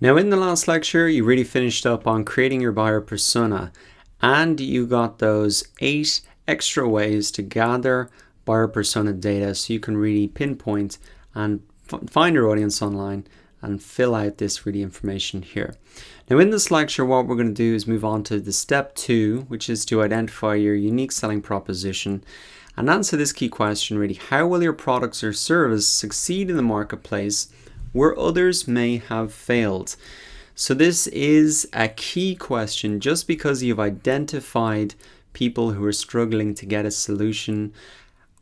Now, in the last lecture, you really finished up on creating your buyer persona, and you got those 8 extra ways to gather buyer persona data so you can really pinpoint and find your audience online and fill out this really information here. Now, in this lecture, what we're going to do is move on to the step 2, which is to identify your unique selling proposition and answer this key question really: how will your products or service succeed in the marketplace where others may have failed? So this is a key question. Just because you've identified people who are struggling to get a solution,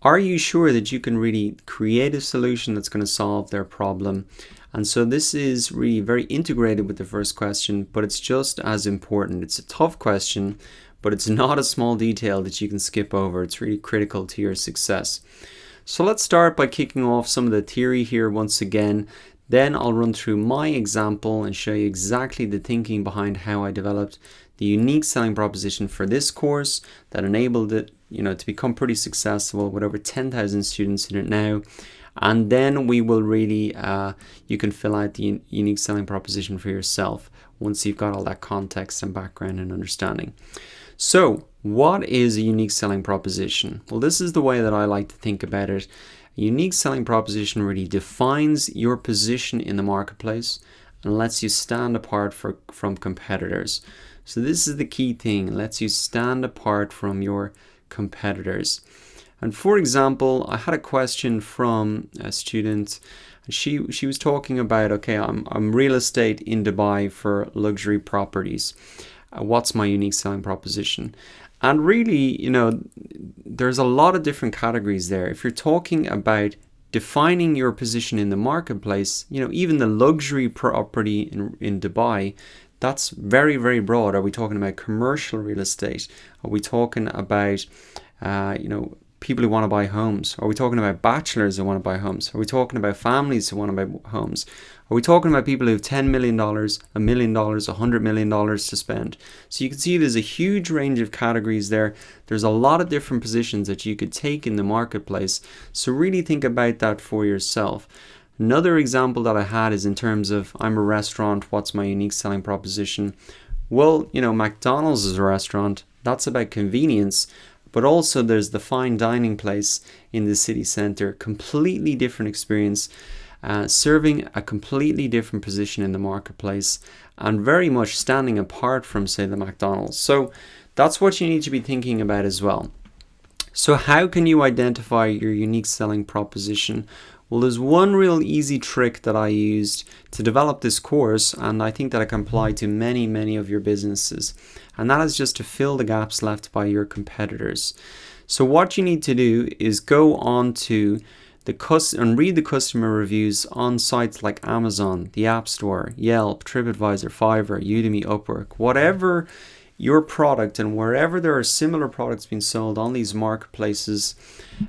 are you sure that you can really create a solution that's going to solve their problem? And so this is really very integrated with the first question, but it's just as important. It's a tough question, but it's not a small detail that you can skip over. It's really critical to your success. So let's start by kicking off some of the theory here once again. Then I'll run through my example and show you exactly the thinking behind how I developed the unique selling proposition for this course that enabled it, to become pretty successful with over 10,000 students in it now. And then we will really, you can fill out the unique selling proposition for yourself once you've got all that context and background and understanding. So what is a unique selling proposition? Well, this is the way that I like to think about it. A unique selling proposition really defines your position in the marketplace and lets you stand apart from competitors. So this is the key thing. It lets you stand apart from your competitors. And for example, I had a question from a student. She was talking about, okay, I'm real estate in Dubai for luxury properties. What's my unique selling proposition? And really, there's a lot of different categories there. If you're talking about defining your position in the marketplace, even the luxury property in Dubai, that's very, very broad. Are we talking about commercial real estate? Are we talking about, people who want to buy homes? Are we talking about bachelors who want to buy homes? Are we talking about families who want to buy homes? Are we talking about people who have $10 million, $1 million, $100 million to spend? So you can see there's a huge range of categories there. There's a lot of different positions that you could take in the marketplace. So really think about that for yourself. Another example that I had is in terms of, I'm a restaurant, what's my unique selling proposition? Well, McDonald's is a restaurant. That's about convenience. But also there's the fine dining place in the city center, completely different experience, serving a completely different position in the marketplace and very much standing apart from, say, the McDonald's. So that's what you need to be thinking about as well. So how can you identify your unique selling proposition? Well, there's one real easy trick that I used to develop this course, and I think that I can apply to many, many of your businesses. And that is just to fill the gaps left by your competitors. So what you need to do is go on to and read the customer reviews on sites like Amazon, the App Store, Yelp, TripAdvisor, Fiverr, Udemy, Upwork, whatever your product, and wherever there are similar products being sold on these marketplaces,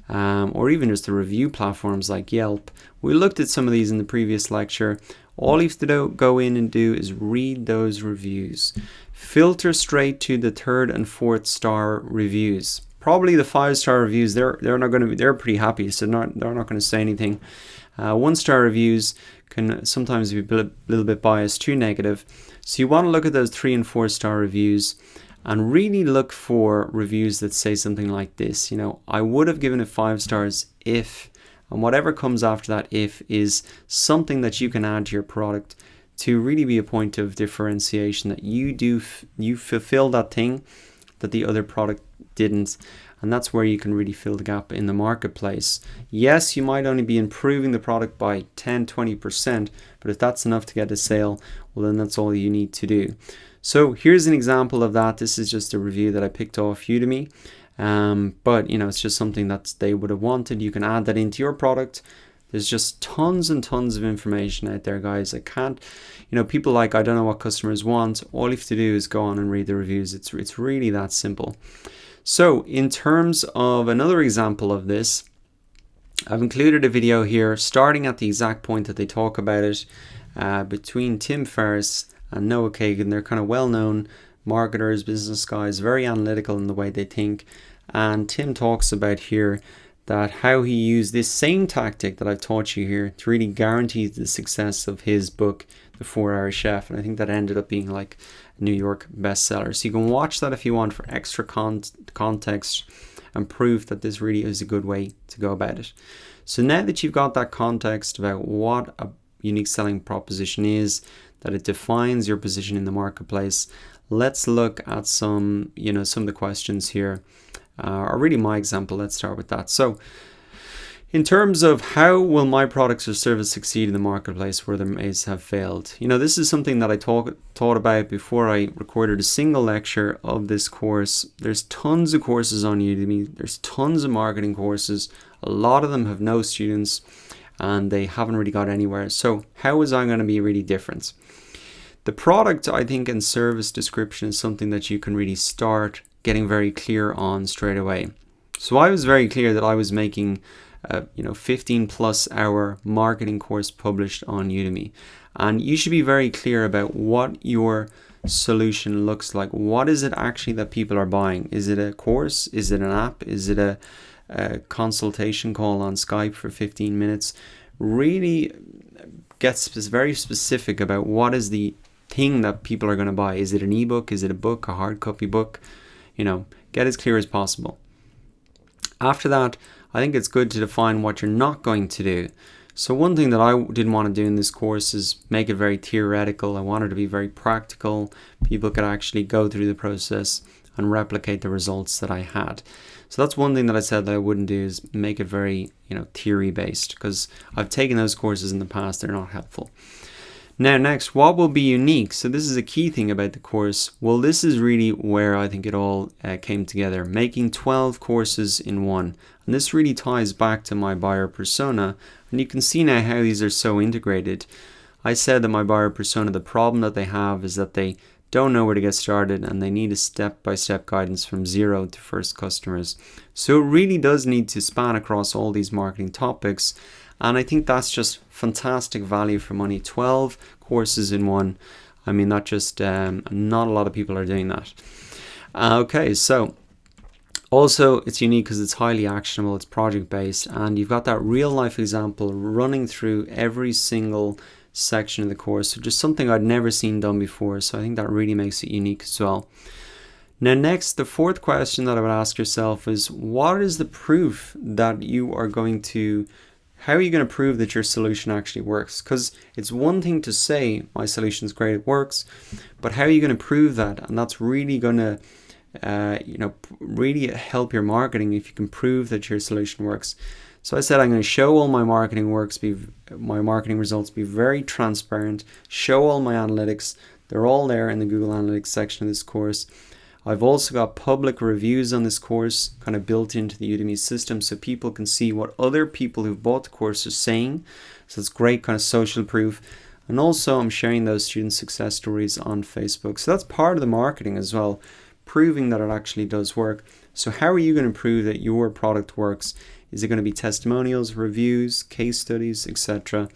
or even just the review platforms like Yelp. We looked at some of these in the previous lecture. All you have to go in and do is read those reviews. Filter straight to the 3rd and 4th star reviews. Probably the 5-star reviews, they're pretty happy, so they're not going to say anything. 1-star reviews can sometimes be a little bit biased, too negative. So you want to look at those 3 and 4-star reviews and really look for reviews that say something like this. I would have given it 5 stars if, and whatever comes after that if is something that you can add to your product to really be a point of differentiation, that you fulfill that thing that the other product didn't. And that's where you can really fill the gap in the marketplace. Yes, you might only be improving the product by 10-20%, but if that's enough to get a sale, well, then that's all you need to do. So here's an example of that. This is just a review that I picked off Udemy, but it's just something that they would have wanted. You can add that into your product. There's just tons and tons of information out there, guys. People like, I don't know what customers want. All you have to do is go on and read the reviews. It's really that simple. So in terms of another example of this, I've included a video here starting at the exact point that they talk about it, between Tim Ferriss and Noah Kagan. They're kind of well-known marketers, business guys, very analytical in the way they think. And Tim talks about here that how he used this same tactic that I've taught you here to really guarantee the success of his book, The 4-Hour Chef, and I think that ended up being like a New York bestseller. So you can watch that if you want for extra context and proof that this really is a good way to go about it. So now that you've got that context about what a unique selling proposition is, that it defines your position in the marketplace, let's look at some of the questions here, or really my example. Let's start with that. So in terms of how will my products or service succeed in the marketplace where they may have failed? This is something that I thought about before I recorded a single lecture of this course. There's tons of courses on Udemy. There's tons of marketing courses. A lot of them have no students and they haven't really got anywhere. So how is I going to be really different? The product, I think, and service description is something that you can really start getting very clear on straight away. So I was very clear that I was making 15 plus hour marketing course published on Udemy. And you should be very clear about what your solution looks like. What is it actually that people are buying? Is it a course? Is it an app? Is it a consultation call on Skype for 15 minutes? Really get very specific about what is the thing that people are going to buy. Is it an ebook? Is it a book? A hard copy book? Get as clear as possible. After that, I think it's good to define what you're not going to do. So one thing that I didn't want to do in this course is make it very theoretical. I wanted it to be very practical. People could actually go through the process and replicate the results that I had. So that's one thing that I said that I wouldn't do, is make it very, theory based, because I've taken those courses in the past. They're not helpful. Now, next, what will be unique? So this is a key thing about the course. Well, this is really where I think it all came together, making 12 courses in one. And this really ties back to my buyer persona. And you can see now how these are so integrated. I said that my buyer persona, the problem that they have is that they don't know where to get started and they need a step-by-step guidance from zero to first customers. So it really does need to span across all these marketing topics. And I think that's just fantastic value for money. 12 courses in one. I mean, not a lot of people are doing that. Okay, so also it's unique because it's highly actionable, it's project based, and you've got that real life example running through every single section of the course. So just something I'd never seen done before. So I think that really makes it unique as well. Now next, the fourth question that I would ask yourself is, what is the proof that you are going to how are you going to prove that your solution actually works? Because it's one thing to say my solution is great, it works, but how are you going to prove that? And that's really going to, really help your marketing if you can prove that your solution works. So I said I'm going to show all my marketing results, be very transparent, show all my analytics. They're all there in the Google Analytics section of this course. I've also got public reviews on this course kind of built into the Udemy system so people can see what other people who've bought the course are saying. So it's great kind of social proof. And also I'm sharing those student success stories on Facebook. So that's part of the marketing as well, proving that it actually does work. So how are you going to prove that your product works? Is it going to be testimonials, reviews, case studies, etc.?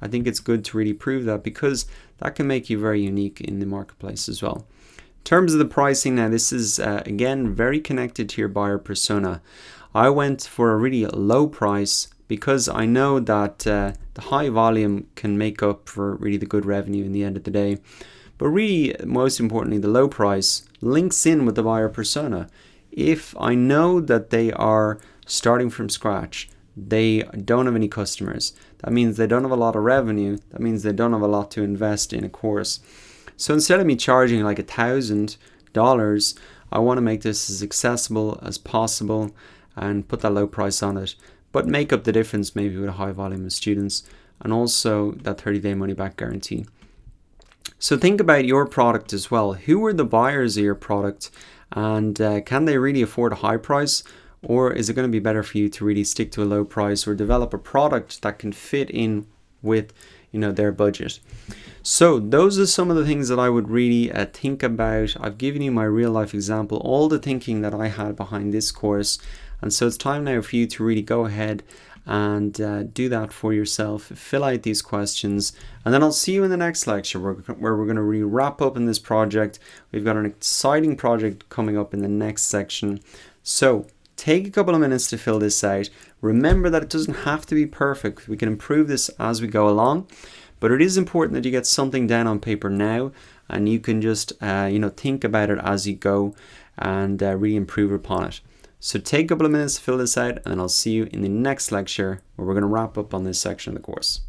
I think it's good to really prove that because that can make you very unique in the marketplace as well. In terms of the pricing, now this is again very connected to your buyer persona. I went for a really low price because I know that the high volume can make up for really the good revenue in the end of the day. But really, most importantly, the low price links in with the buyer persona. If I know that they are starting from scratch, they don't have any customers, that means they don't have a lot of revenue, that means they don't have a lot to invest in a course. So instead of me charging like $1,000, I want to make this as accessible as possible and put that low price on it, but make up the difference maybe with a high volume of students and also that 30-day money back guarantee. So think about your product as well. Who are the buyers of your product, and can they really afford a high price, or is it going to be better for you to really stick to a low price or develop a product that can fit in with their budget? So those are some of the things that I would really think about. I've given you my real life example, all the thinking that I had behind this course, and so it's time now for you to really go ahead and do that for yourself. Fill out these questions, and then I'll see you in the next lecture where we're going to really wrap up in this project. We've got an exciting project coming up in the next section. So take a couple of minutes to fill this out. Remember that it doesn't have to be perfect. We can improve this as we go along. But it is important that you get something down on paper now, and you can just think about it as you go and really improve upon it. So take a couple of minutes to fill this out, and I'll see you in the next lecture where we're going to wrap up on this section of the course.